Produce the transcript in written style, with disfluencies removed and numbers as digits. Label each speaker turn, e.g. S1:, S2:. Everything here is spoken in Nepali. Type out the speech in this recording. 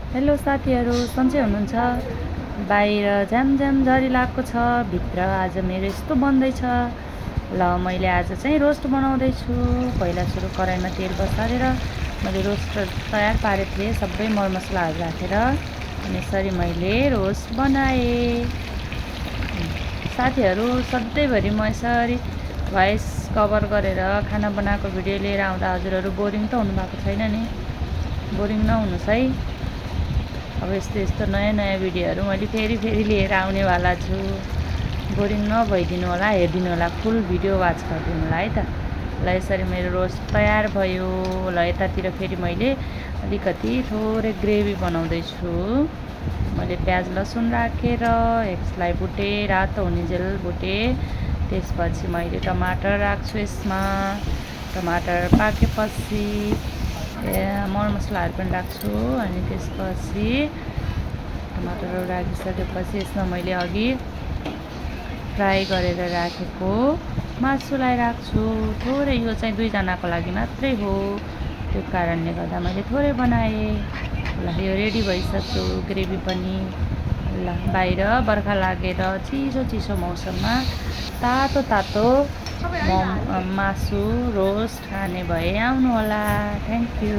S1: हेलो साथीहरू, सन्चै हुनुहुन्छ? बाहिर झ्याम झरी लागेको छ, भित्र आज मेरो यस्तो बन्दैछ। ल मैले आज चाहिँ रोस्ट बनाउँदैछु। पहिला सुरु कराईमा तेल बसालेर मैले रोस्ट तयार पारेको थिएँ, सबै मरमसलाहरू राखेर अनि यसरी मैले रोस्ट बनाएँ। साथीहरू, सधैँभरि म यसरी भोइस कभर गरेर खाना बनाएको भिडियो लिएर आउँदा हजुरहरू बोरिङ त हुनुभएको छैन नि? बोरिङ नहुनुहोस् है। अब यस्तो नयाँ भिडियोहरू मैले फेरि लिएर आउनेवाला छु। बोरिङ नभइदिनु होला, हेरिदिनु होला, फुल भिडियो वाच गरिदिनु होला है त। ल यसरी मेरो रोस्ट तयार भयो। ल यतातिर फेरि मैले अलिकति थोरै ग्रेभी बनाउँदैछु। मैले प्याज लसुन राखेर यसलाई भुटेँ, रातो हुनेजेल भुटेँ। त्यसपछि मैले टमाटर राख्छु यसमा। टमाटर पाकेपछि मरमसलाहरू पनि राख्छु। अनि त्यसपछि टमाटरहरू राखिसकेपछि यसमा मैले अघि फ्राई गरेर राखेको मासुलाई राख्छु। थोरै, यो चाहिँ 2 जनाको लागि मात्रै हो, त्यो कारणले गर्दा मैले थोरै बनाएँ। ल यो रेडी भइसक्यो ग्रेभी पनि। ल बाहिर बर्खा लागेर चिसो मौसममा तातो मासु रोस्ट खाने भए आउनु होला। Thank you.